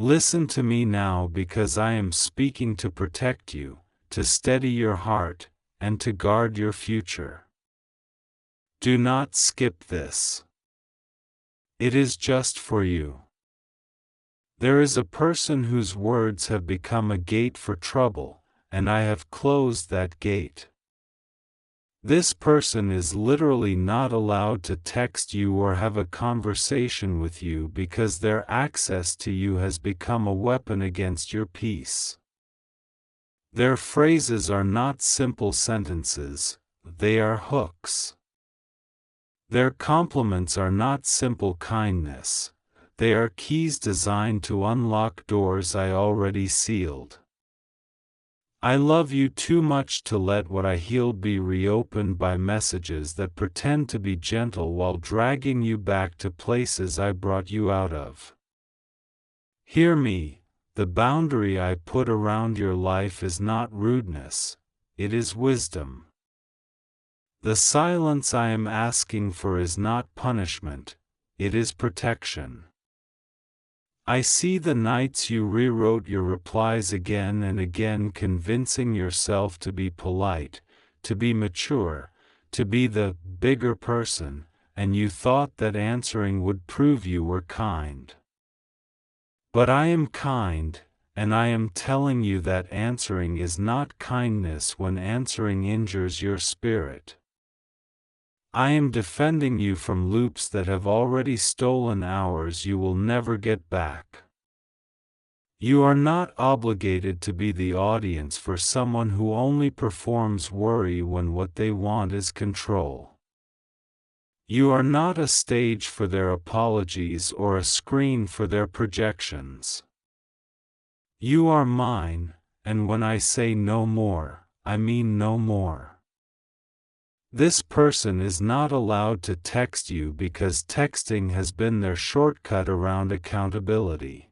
Listen to me now because I am speaking to protect you, to steady your heart, and to guard your future. Do not skip this. It is just for you. There is a person whose words have become a gate for trouble, and I have closed that gate. This person is literally not allowed to text you or have a conversation with you because their access to you has become a weapon against your peace. Their phrases are not simple sentences, they are hooks. Their compliments are not simple kindness, they are keys designed to unlock doors I already sealed. I love you too much to let what I healed be reopened by messages that pretend to be gentle while dragging you back to places I brought you out of. Hear me, the boundary I put around your life is not rudeness, it is wisdom. The silence I am asking for is not punishment, it is protection. I see the nights you rewrote your replies again and again, convincing yourself to be polite, to be mature, to be the bigger person, and you thought that answering would prove you were kind. But I am kind, and I am telling you that answering is not kindness when answering injures your spirit. I am defending you from loops that have already stolen hours you will never get back. You are not obligated to be the audience for someone who only performs worry when what they want is control. You are not a stage for their apologies or a screen for their projections. You are mine, and when I say no more, I mean no more. This person is not allowed to text you because texting has been their shortcut around accountability.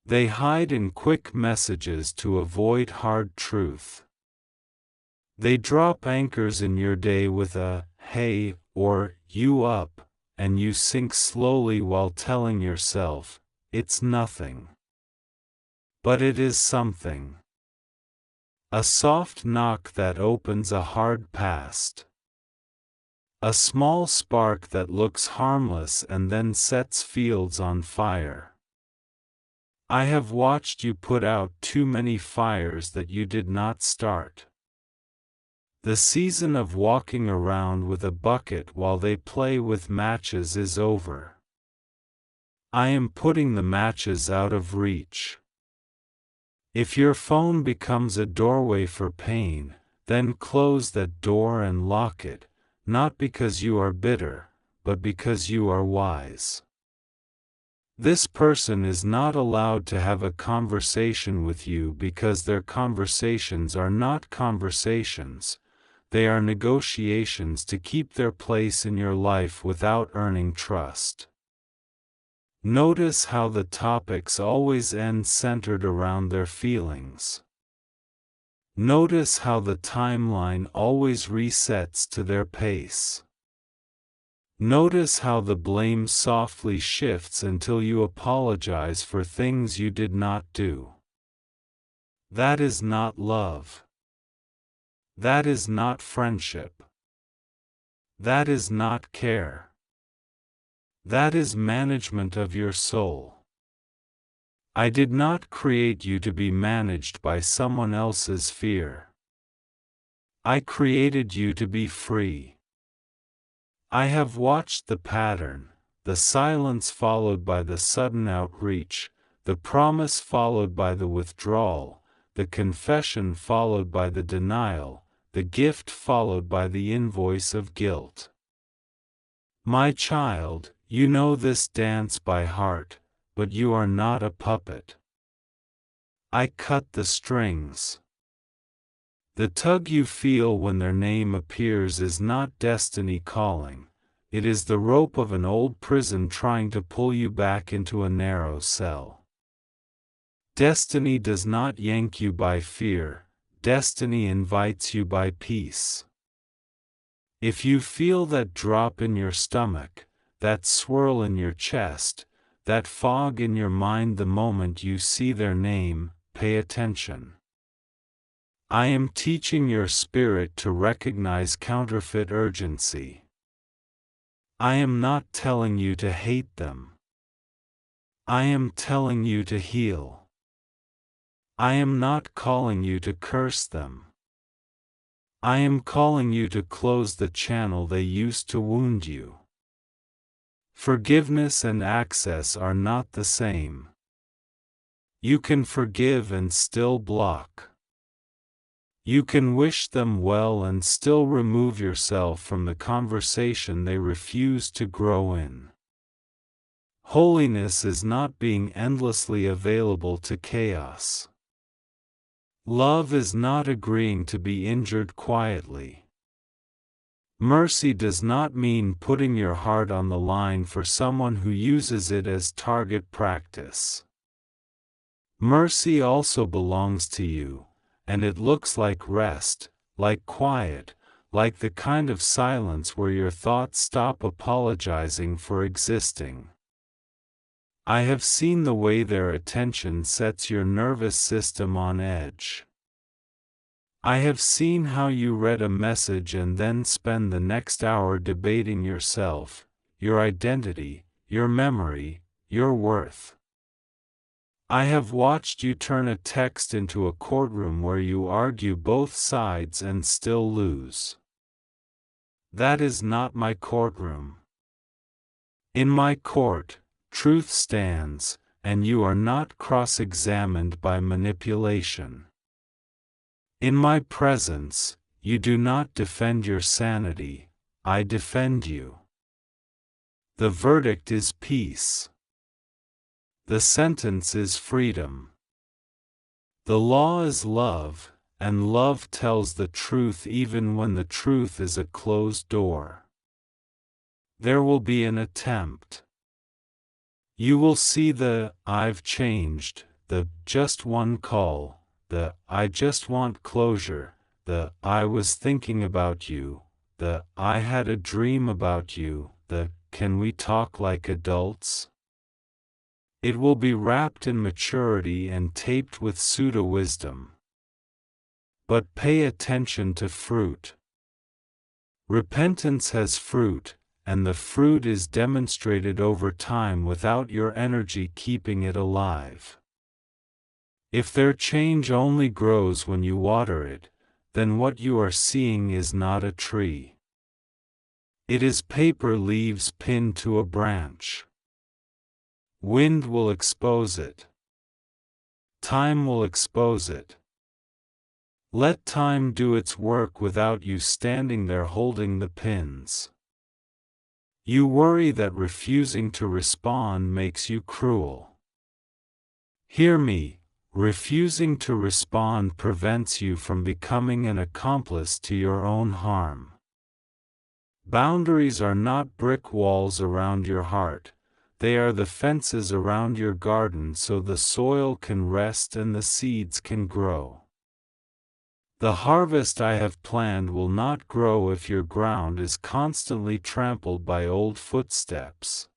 They hide in quick messages to avoid hard truth. They drop anchors in your day with a "hey" or "you up," and you sink slowly while telling yourself, it's nothing. But it is something. A soft knock that opens a hard past. A small spark that looks harmless and then sets fields on fire. I have watched you put out too many fires that you did not start. The season of walking around with a bucket while they play with matches is over. I am putting the matches out of reach. If your phone becomes a doorway for pain, then close that door and lock it, not because you are bitter, but because you are wise. This person is not allowed to have a conversation with you because their conversations are not conversations, they are negotiations to keep their place in your life without earning trust. Notice how the topics always end centered around their feelings. Notice how the timeline always resets to their pace. Notice how the blame softly shifts until you apologize for things you did not do. That is not love. That is not friendship. That is not care. That is management of your soul. I did not create you to be managed by someone else's fear. I created you to be free. I have watched the pattern, the silence followed by the sudden outreach, the promise followed by the withdrawal, the confession followed by the denial, the gift followed by the invoice of guilt. My child, you know this dance by heart, but you are not a puppet. I cut the strings. The tug you feel when their name appears is not destiny calling, it is the rope of an old prison trying to pull you back into a narrow cell. Destiny does not yank you by fear, destiny invites you by peace. If you feel that drop in your stomach, that swirl in your chest, that fog in your mind the moment you see their name. Pay attention. I am teaching your spirit to recognize counterfeit urgency. I am not telling you to hate them. I am telling you to heal. I am not calling you to curse them. I am calling you to close the channel they used to wound you. Forgiveness and access are not the same. You can forgive and still block. You can wish them well and still remove yourself from the conversation they refuse to grow in. Holiness is not being endlessly available to chaos. Love is not agreeing to be injured quietly. Mercy does not mean putting your heart on the line for someone who uses it as target practice. Mercy also belongs to you, and it looks like rest, like quiet, like the kind of silence where your thoughts stop apologizing for existing. I have seen the way their attention sets your nervous system on edge. I have seen how you read a message and then spend the next hour debating yourself, your identity, your memory, your worth. I have watched you turn a text into a courtroom where you argue both sides and still lose. That is not my courtroom. In my court, truth stands, and you are not cross-examined by manipulation. In my presence, you do not defend your sanity, I defend you. The verdict is peace. The sentence is freedom. The law is love, and love tells the truth even when the truth is a closed door. There will be an attempt. You will see the "I've changed," the "just one call," the "I just want closure," the "I was thinking about you," the "I had a dream about you," the "Can we talk like adults?" It will be wrapped in maturity and taped with pseudo-wisdom. But pay attention to fruit. Repentance has fruit, and the fruit is demonstrated over time without your energy keeping it alive. If their change only grows when you water it, then what you are seeing is not a tree. It is paper leaves pinned to a branch. Wind will expose it. Time will expose it. Let time do its work without you standing there holding the pins. You worry that refusing to respond makes you cruel. Hear me, refusing to respond prevents you from becoming an accomplice to your own harm. Boundaries are not brick walls around your heart. They are the fences around your garden so the soil can rest and the seeds can grow. The harvest I have planned will not grow if your ground is constantly trampled by old footsteps.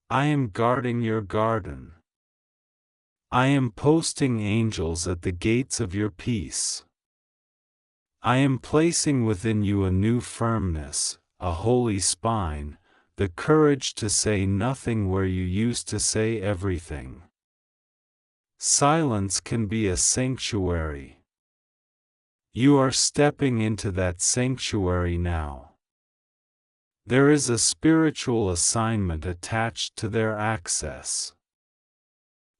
I am guarding your garden. I am posting angels at the gates of your peace. I am placing within you a new firmness, a holy spine, the courage to say nothing where you used to say everything. Silence can be a sanctuary. You are stepping into that sanctuary now. There is a spiritual assignment attached to their access.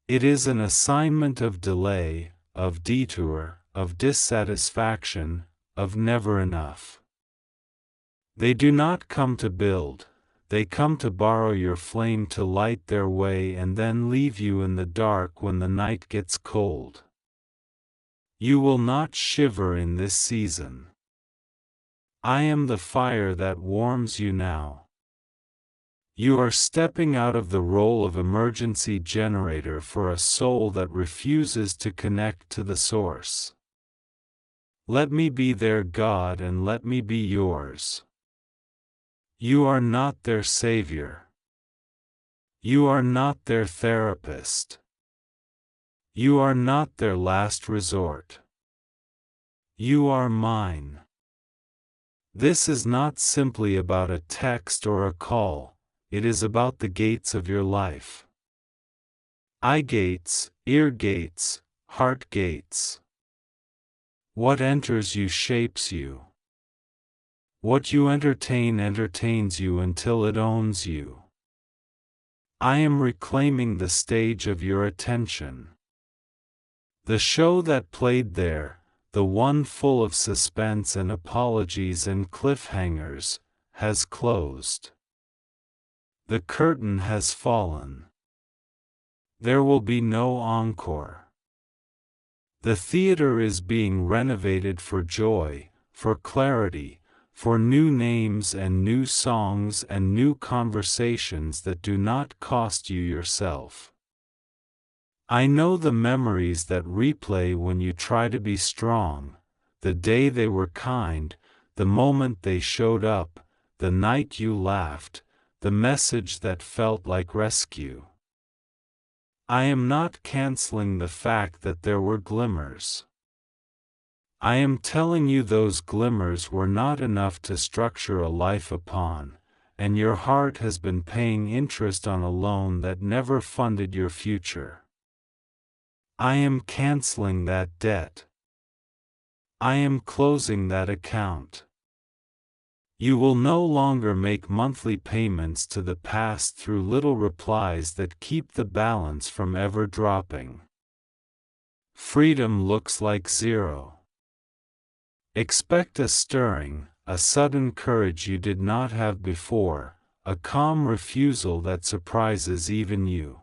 It is an assignment of delay, of detour, of dissatisfaction, of never enough. They do not come to build. They come to borrow your flame to light their way and then leave you in the dark when the night gets cold. You will not shiver in this season. I am the fire that warms you now. You are stepping out of the role of emergency generator for a soul that refuses to connect to the source. Let me be their God and let me be yours. You are not their savior. You are not their therapist. You are not their last resort. You are mine. This is not simply about a text or a call, it is about the gates of your life. Eye gates, ear gates, heart gates. What enters you shapes you. What you entertain entertains you until it owns you. I am reclaiming the stage of your attention. The show that played there, the one full of suspense and apologies and cliffhangers, has closed. The curtain has fallen. There will be no encore. The theater is being renovated for joy, for clarity, for new names and new songs and new conversations that do not cost you yourself. I know the memories that replay when you try to be strong, the day they were kind, the moment they showed up, the night you laughed, the message that felt like rescue. I am not canceling the fact that there were glimmers. I am telling you those glimmers were not enough to structure a life upon, and your heart has been paying interest on a loan that never funded your future. I am canceling that debt. I am closing that account. You will no longer make monthly payments to the past through little replies that keep the balance from ever dropping. Freedom looks like zero. Expect a stirring, a sudden courage you did not have before, a calm refusal that surprises even you.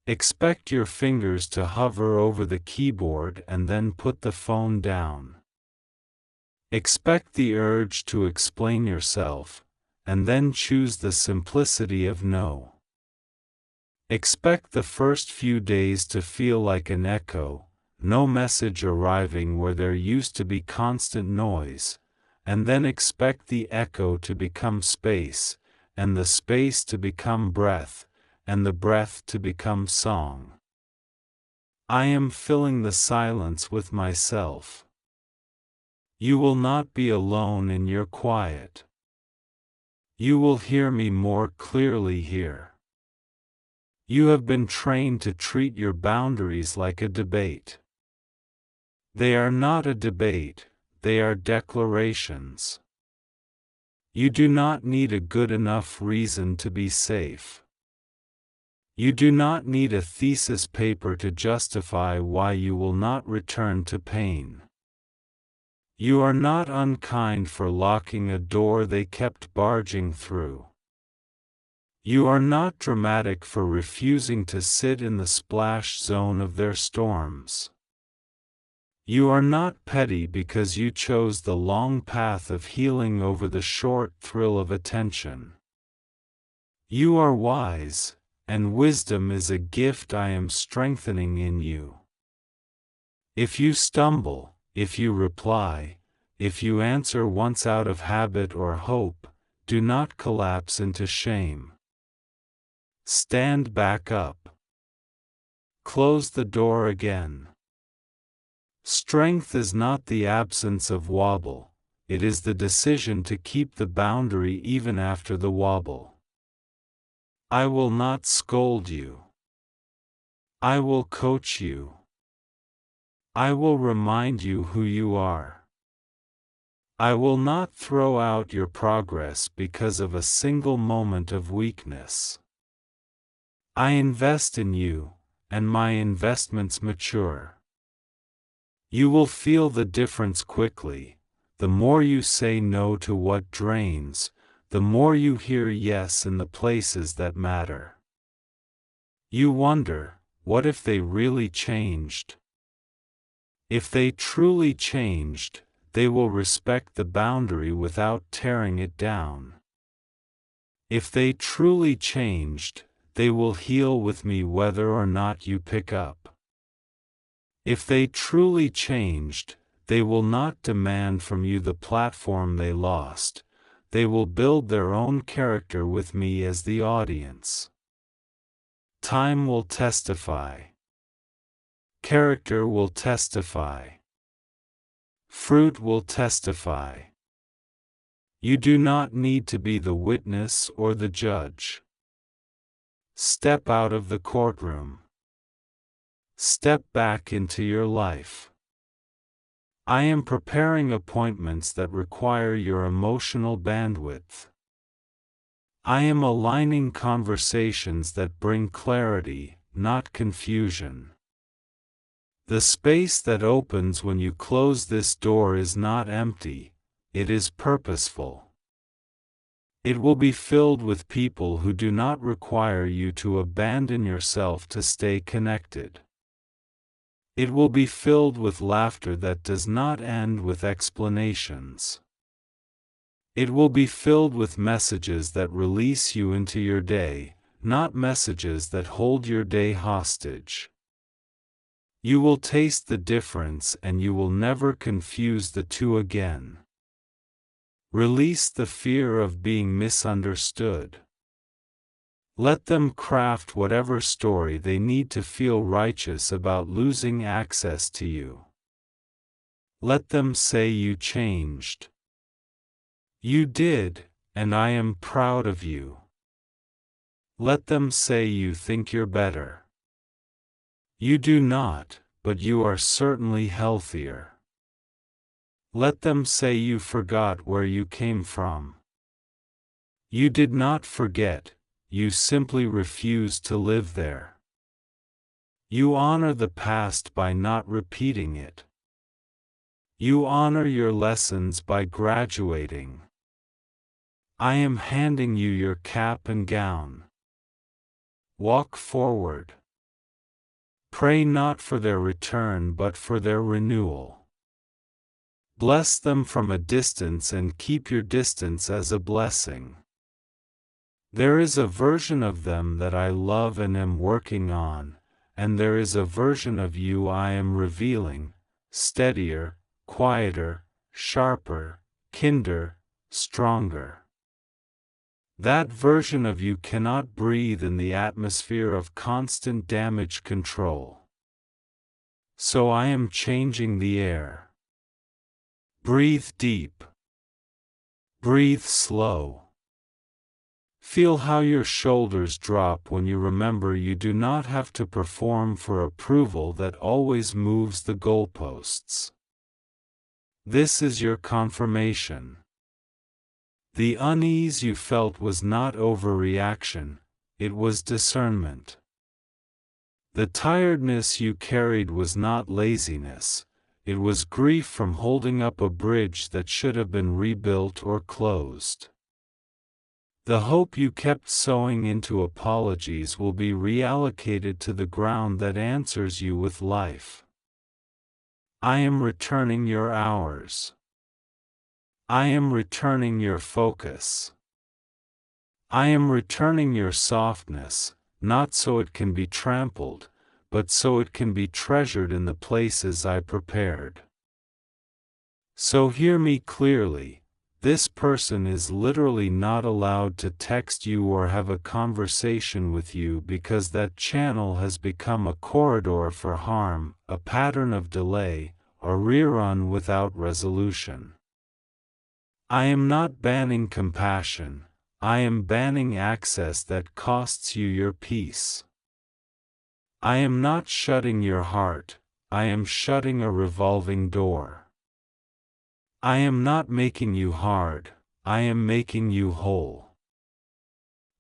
Expect your fingers to hover over the keyboard and then put the phone down. Expect the urge to explain yourself, and then choose the simplicity of no. Expect the first few days to feel like an echo, no message arriving where there used to be constant noise, and then expect the echo to become space, and the space to become breath, and the breath to become song. I am filling the silence with myself. You will not be alone in your quiet. You will hear me more clearly here. You have been trained to treat your boundaries like a debate. They are not a debate, they are declarations. You do not need a good enough reason to be safe. You do not need a thesis paper to justify why you will not return to pain. You are not unkind for locking a door they kept barging through. You are not dramatic for refusing to sit in the splash zone of their storms. You are not petty because you chose the long path of healing over the short thrill of attention. You are wise, and wisdom is a gift I am strengthening in you. If you stumble, if you reply, if you answer once out of habit or hope, do not collapse into shame. Stand back up. Close the door again. Strength is not the absence of wobble, it is the decision to keep the boundary even after the wobble. I will not scold you. I will coach you. I will remind you who you are. I will not throw out your progress because of a single moment of weakness. I invest in you, and my investments mature. You will feel the difference quickly. The more you say no to what drains, the more you hear yes in the places that matter. You wonder, what if they really changed? If they truly changed, they will respect the boundary without tearing it down. If they truly changed, they will heal with me whether or not you pick up. If they truly changed, they will not demand from you the platform they lost. They will build their own character with me as the audience. Time will testify. Character will testify. Fruit will testify. You do not need to be the witness or the judge. Step out of the courtroom. Step back into your life. I am preparing appointments that require your emotional bandwidth. I am aligning conversations that bring clarity, not confusion. The space that opens when you close this door is not empty, it is purposeful. It will be filled with people who do not require you to abandon yourself to stay connected. It will be filled with laughter that does not end with explanations. It will be filled with messages that release you into your day, not messages that hold your day hostage. You will taste the difference and you will never confuse the two again. Release the fear of being misunderstood. Let them craft whatever story they need to feel righteous about losing access to you. Let them say you changed. You did, and I am proud of you. Let them say you think you're better. You do not, but you are certainly healthier. Let them say you forgot where you came from. You did not forget. You simply refuse to live there. You honor the past by not repeating it. You honor your lessons by graduating. I am handing you your cap and gown. Walk forward. Pray not for their return but for their renewal. Bless them from a distance and keep your distance as a blessing. There is a version of them that I love and am working on, and there is a version of you I am revealing, steadier, quieter, sharper, kinder, stronger. That version of you cannot breathe in the atmosphere of constant damage control. So I am changing the air. Breathe deep. Breathe slow. Feel how your shoulders drop when you remember you do not have to perform for approval that always moves the goalposts. This is your confirmation. The unease you felt was not overreaction, it was discernment. The tiredness you carried was not laziness, it was grief from holding up a bridge that should have been rebuilt or closed. The hope you kept sowing into apologies will be reallocated to the ground that answers you with life. I am returning your hours. I am returning your focus. I am returning your softness, not so it can be trampled, but so it can be treasured in the places I prepared. So hear me clearly. This person is literally not allowed to text you or have a conversation with you because that channel has become a corridor for harm, a pattern of delay, a rerun without resolution. I am not banning compassion, I am banning access that costs you your peace. I am not shutting your heart, I am shutting a revolving door. I am not making you hard, I am making you whole.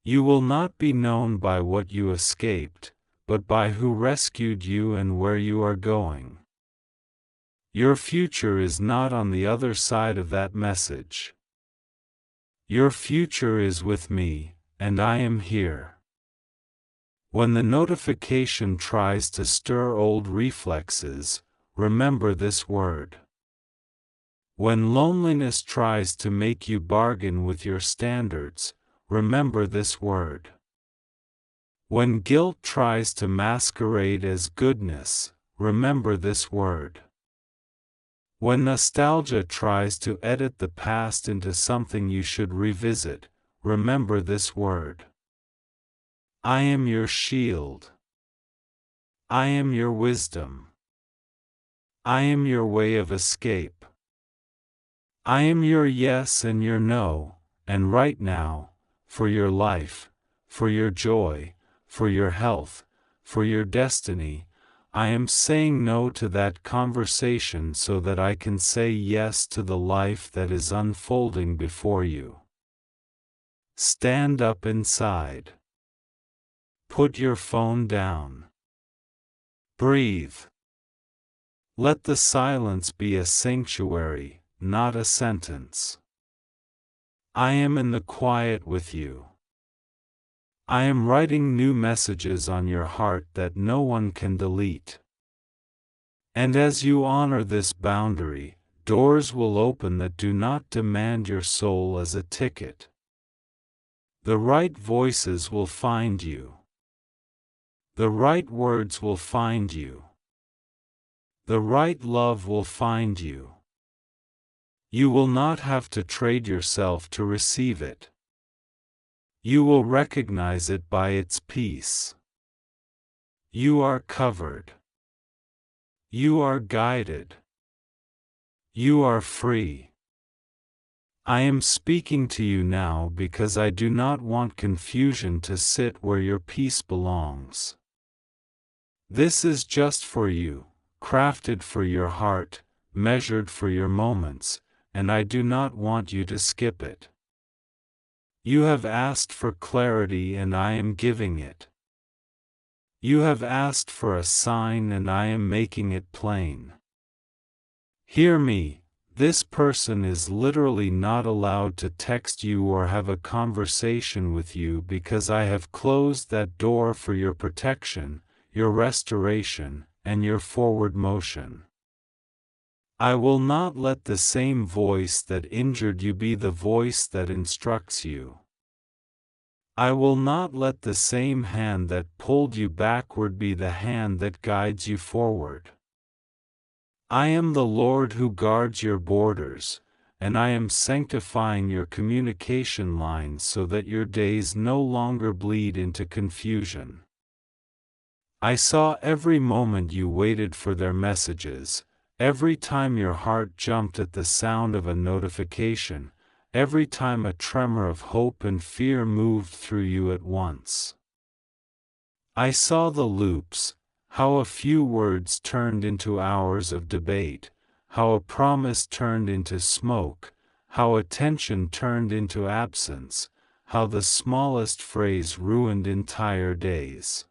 You will not be known by what you escaped, but by who rescued you and where you are going. Your future is not on the other side of that message. Your future is with me, and I am here. When the notification tries to stir old reflexes, remember this word. When loneliness tries to make you bargain with your standards, remember this word. When guilt tries to masquerade as goodness, remember this word. When nostalgia tries to edit the past into something you should revisit, remember this word. I am your shield. I am your wisdom. I am your way of escape. I am your yes and your no, and right now, for your life, for your joy, for your health, for your destiny, I am saying no to that conversation so that I can say yes to the life that is unfolding before you. Stand up inside. Put your phone down. Breathe. Let the silence be a sanctuary, not a sentence. I am in the quiet with you. I am writing new messages on your heart that no one can delete. And as you honor this boundary, doors will open that do not demand your soul as a ticket. The right voices will find you. The right words will find you. The right love will find you. You will not have to trade yourself to receive it. You will recognize it by its peace. You are covered. You are guided. You are free. I am speaking to you now because I do not want confusion to sit where your peace belongs. This is just for you, crafted for your heart, measured for your moments, and I do not want you to skip it. You have asked for clarity and I am giving it. You have asked for a sign and I am making it plain. Hear me, this person is literally not allowed to text you or have a conversation with you because I have closed that door for your protection, your restoration, and your forward motion. I will not let the same voice that injured you be the voice that instructs you. I will not let the same hand that pulled you backward be the hand that guides you forward. I am the Lord who guards your borders, and I am sanctifying your communication lines so that your days no longer bleed into confusion. I saw every moment you waited for their messages, every time your heart jumped at the sound of a notification, every time a tremor of hope and fear moved through you at once. I saw the loops, how a few words turned into hours of debate, how a promise turned into smoke, how attention turned into absence, how the smallest phrase ruined entire days.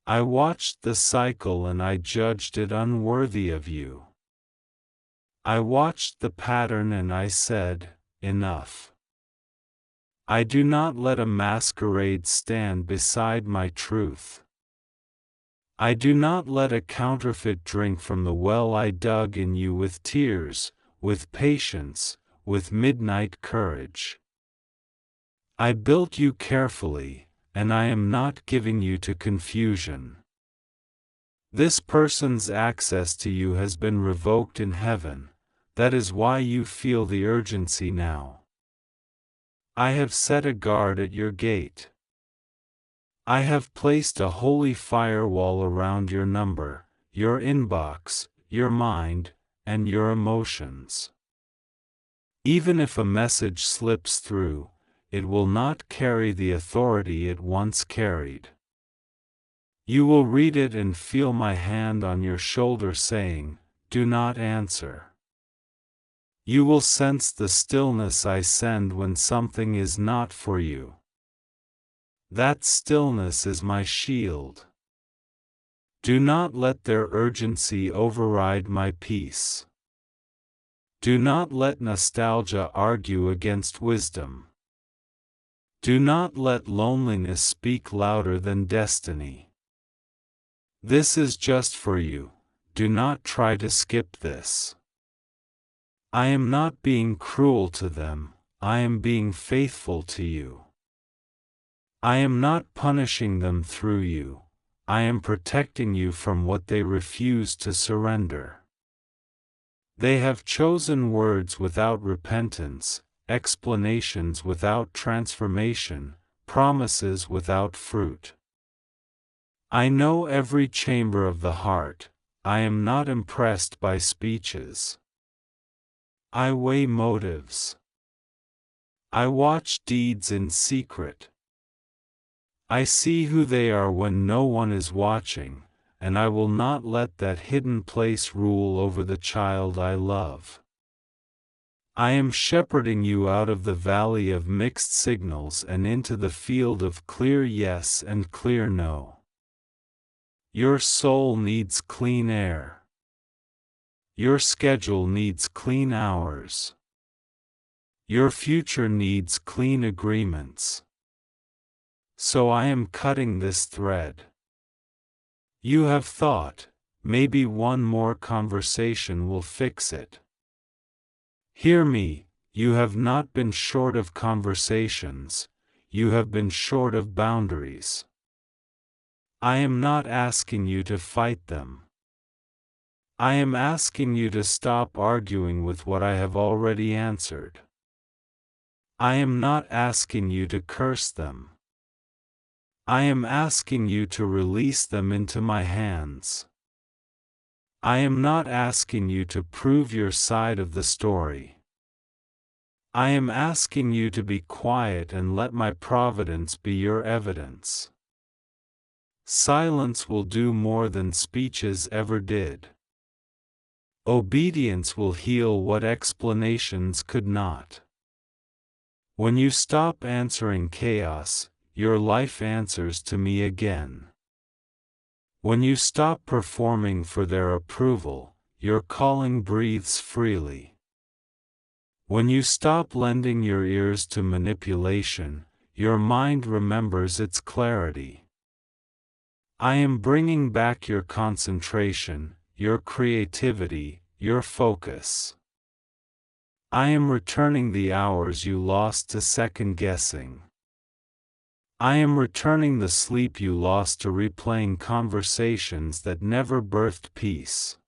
I watched the cycle and I judged it unworthy of you. I watched the pattern and I said, enough. I do not let a masquerade stand beside my truth. I do not let a counterfeit drink from the well I dug in you with tears, with patience, with midnight courage. I built you carefully, and I am not giving you to confusion. This person's access to you has been revoked in heaven, that is why you feel the urgency now. I have set a guard at your gate. I have placed a holy firewall around your number, your inbox, your mind, and your emotions. Even if a message slips through, it will not carry the authority it once carried. You will read it and feel my hand on your shoulder saying, "Do not answer." You will sense the stillness I send when something is not for you. That stillness is my shield. Do not let their urgency override my peace. Do not let nostalgia argue against wisdom. Do not let loneliness speak louder than destiny. This is just for you, do not try to skip this. I am not being cruel to them, I am being faithful to you. I am not punishing them through you, I am protecting you from what they refuse to surrender. They have chosen words without repentance, explanations without transformation, promises without fruit. I know every chamber of the heart. I am not impressed by speeches. I weigh motives. I watch deeds in secret. I see who they are when no one is watching, and I will not let that hidden place rule over the child I love. I am shepherding you out of the valley of mixed signals and into the field of clear yes and clear no. Your soul needs clean air. Your schedule needs clean hours. Your future needs clean agreements. So I am cutting this thread. You have thought, maybe one more conversation will fix it. Hear me, you have not been short of conversations, you have been short of boundaries. I am not asking you to fight them. I am asking you to stop arguing with what I have already answered. I am not asking you to curse them. I am asking you to release them into my hands. I am not asking you to prove your side of the story. I am asking you to be quiet and let my providence be your evidence. Silence will do more than speeches ever did. Obedience will heal what explanations could not. When you stop answering chaos, your life answers to me again. When you stop performing for their approval, your calling breathes freely. When you stop lending your ears to manipulation, your mind remembers its clarity. I am bringing back your concentration, your creativity, your focus. I am returning the hours you lost to second-guessing. I am returning the sleep you lost to replaying conversations that never birthed peace.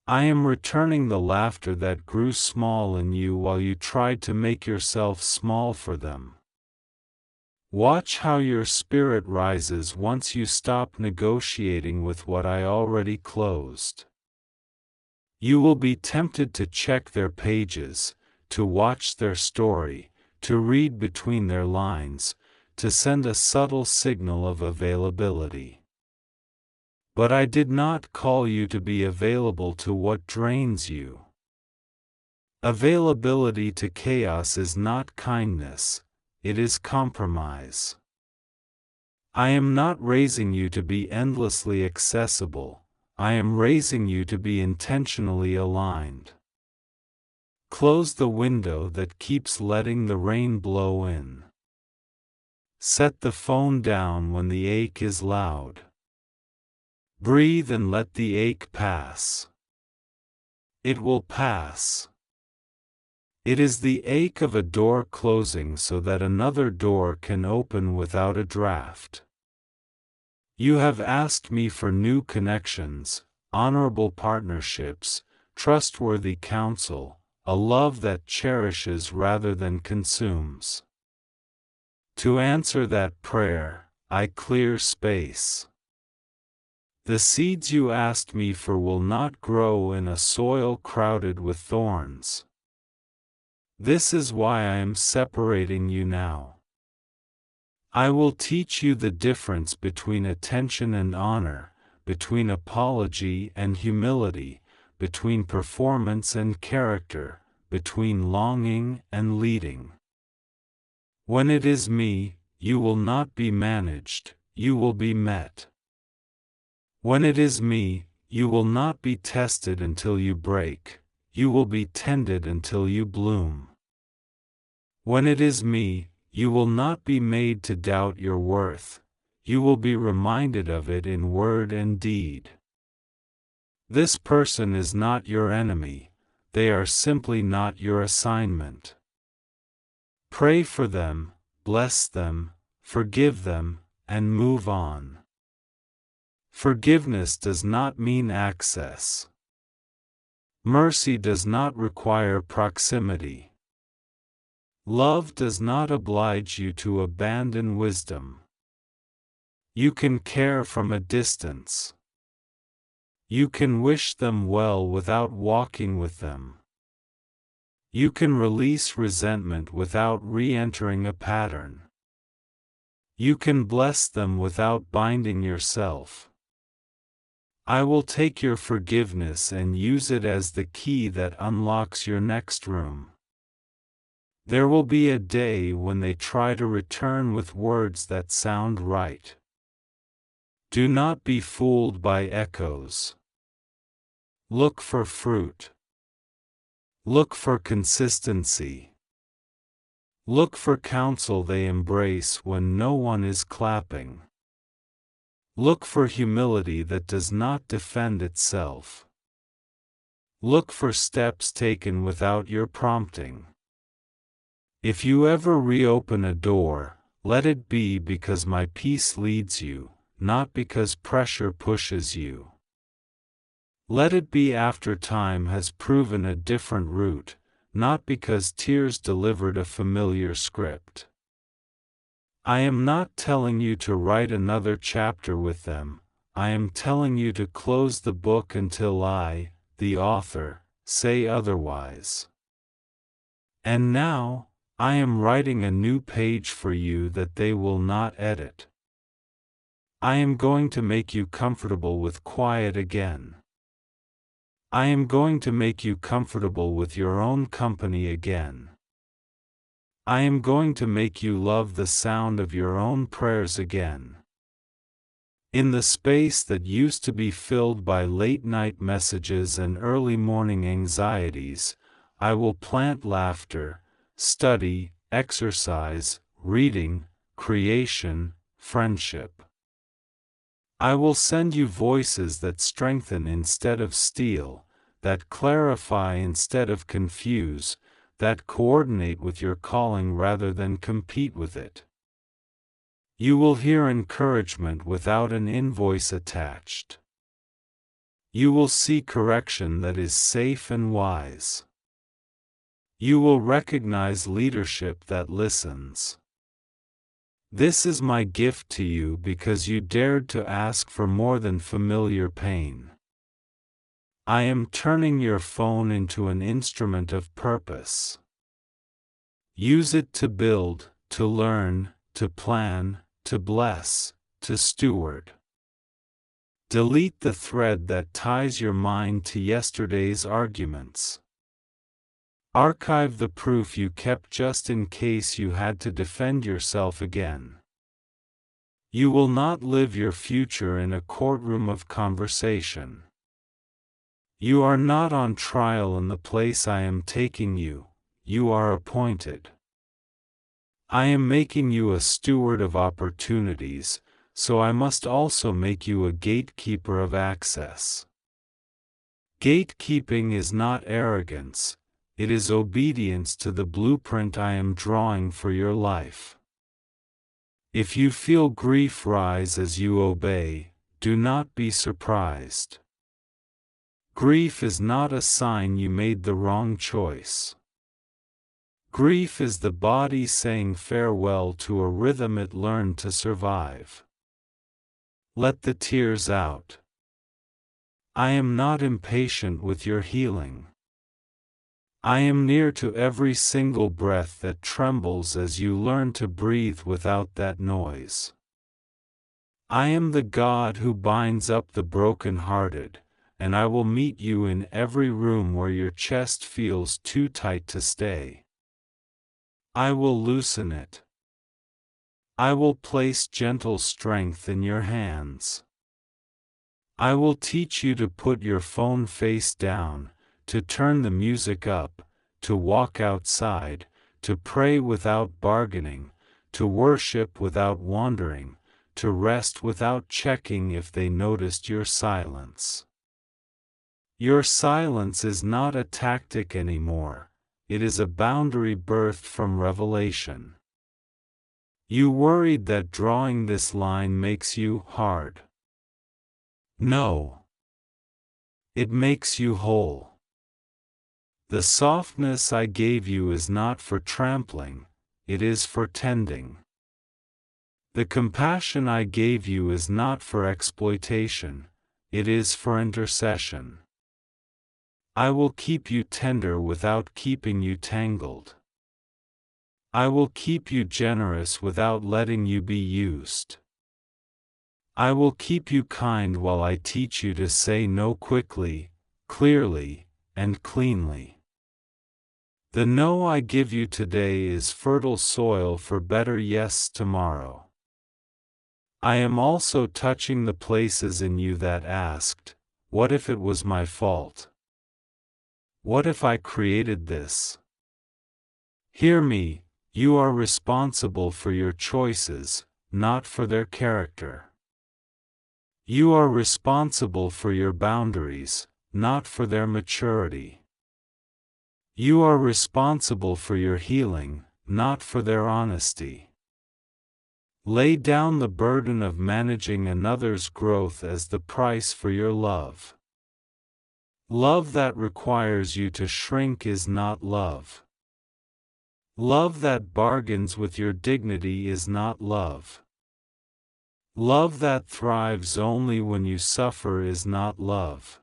I am returning the laughter that grew small in you while you tried to make yourself small for them. Watch how your spirit rises once you stop negotiating with what I already closed. You will be tempted to check their pages, to watch their story, to read between their lines, to send a subtle signal of availability. But I did not call you to be available to what drains you. Availability to chaos is not kindness, it is compromise. I am not raising you to be endlessly accessible, I am raising you to be intentionally aligned. Close the window that keeps letting the rain blow in. Set the phone down when the ache is loud. Breathe and let the ache pass. It will pass. It is the ache of a door closing so that another door can open without a draft. You have asked me for new connections, honorable partnerships, trustworthy counsel, a love that cherishes rather than consumes. To answer that prayer, I clear space. The seeds you asked me for will not grow in a soil crowded with thorns. This is why I am separating you now. I will teach you the difference between attention and honor, between apology and humility, between performance and character, between longing and leading. When it is me, you will not be managed, you will be met. When it is me, you will not be tested until you break, you will be tended until you bloom. When it is me, you will not be made to doubt your worth, you will be reminded of it in word and deed. This person is not your enemy, they are simply not your assignment. Pray for them, bless them, forgive them, and move on. Forgiveness does not mean access. Mercy does not require proximity. Love does not oblige you to abandon wisdom. You can care from a distance. You can wish them well without walking with them. You can release resentment without re-entering a pattern. You can bless them without binding yourself. I will take your forgiveness and use it as the key that unlocks your next room. There will be a day when they try to return with words that sound right. Do not be fooled by echoes. Look for fruit. Look for consistency. Look for counsel they embrace when no one is clapping. Look for humility that does not defend itself. Look for steps taken without your prompting. If you ever reopen a door, let it be because my peace leads you, not because pressure pushes you. Let it be after time has proven a different route, not because tears delivered a familiar script. I am not telling you to write another chapter with them, I am telling you to close the book until I, the author, say otherwise. And now, I am writing a new page for you that they will not edit. I am going to make you comfortable with quiet again. I am going to make you comfortable with your own company again. I am going to make you love the sound of your own prayers again. In the space that used to be filled by late-night messages and early morning anxieties, I will plant laughter, study, exercise, reading, creation, friendship. I will send you voices that strengthen instead of steal, that clarify instead of confuse, that coordinate with your calling rather than compete with it. You will hear encouragement without an invoice attached. You will see correction that is safe and wise. You will recognize leadership that listens. This is my gift to you because you dared to ask for more than familiar pain. I am turning your phone into an instrument of purpose. Use it to build, to learn, to plan, to bless, to steward. Delete the thread that ties your mind to yesterday's arguments. Archive the proof you kept just in case you had to defend yourself again. You will not live your future in a courtroom of conversation. You are not on trial in the place I am taking you, you are appointed. I am making you a steward of opportunities, so I must also make you a gatekeeper of access. Gatekeeping is not arrogance. It is obedience to the blueprint I am drawing for your life. If you feel grief rise as you obey, do not be surprised. Grief is not a sign you made the wrong choice. Grief is the body saying farewell to a rhythm it learned to survive. Let the tears out. I am not impatient with your healing. I am near to every single breath that trembles as you learn to breathe without that noise. I am the God who binds up the broken-hearted, and I will meet you in every room where your chest feels too tight to stay. I will loosen it. I will place gentle strength in your hands. I will teach you to put your phone face down, to turn the music up, to walk outside, to pray without bargaining, to worship without wandering, to rest without checking if they noticed your silence. Your silence is not a tactic anymore, it is a boundary birthed from revelation. You worried that drawing this line makes you hard. No. It makes you whole. The softness I gave you is not for trampling, it is for tending. The compassion I gave you is not for exploitation, it is for intercession. I will keep you tender without keeping you tangled. I will keep you generous without letting you be used. I will keep you kind while I teach you to say no quickly, clearly, and cleanly. The no I give you today is fertile soil for better yes tomorrow. I am also touching the places in you that asked, what if it was my fault? What if I created this? Hear me, you are responsible for your choices, not for their character. You are responsible for your boundaries, not for their maturity. You are responsible for your healing, not for their honesty. Lay down the burden of managing another's growth as the price for your love. Love that requires you to shrink is not love. Love that bargains with your dignity is not love. Love that thrives only when you suffer is not love.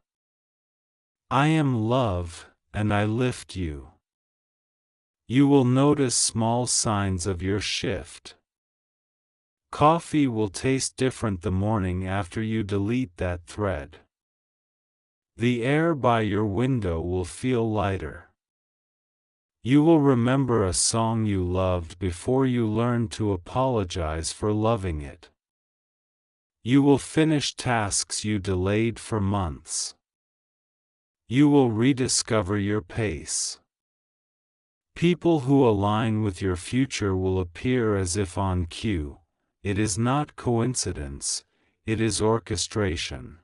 I am love, and I lift you. You will notice small signs of your shift. Coffee will taste different the morning after you delete that thread. The air by your window will feel lighter. You will remember a song you loved before you learned to apologize for loving it. You will finish tasks you delayed for months. You will rediscover your pace. People who align with your future will appear as if on cue. It is not coincidence, it is orchestration.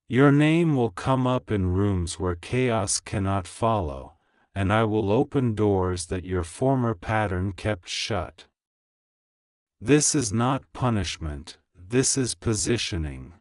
Your name will come up in rooms where chaos cannot follow, and I will open doors that your former pattern kept shut. This is not punishment, this is positioning.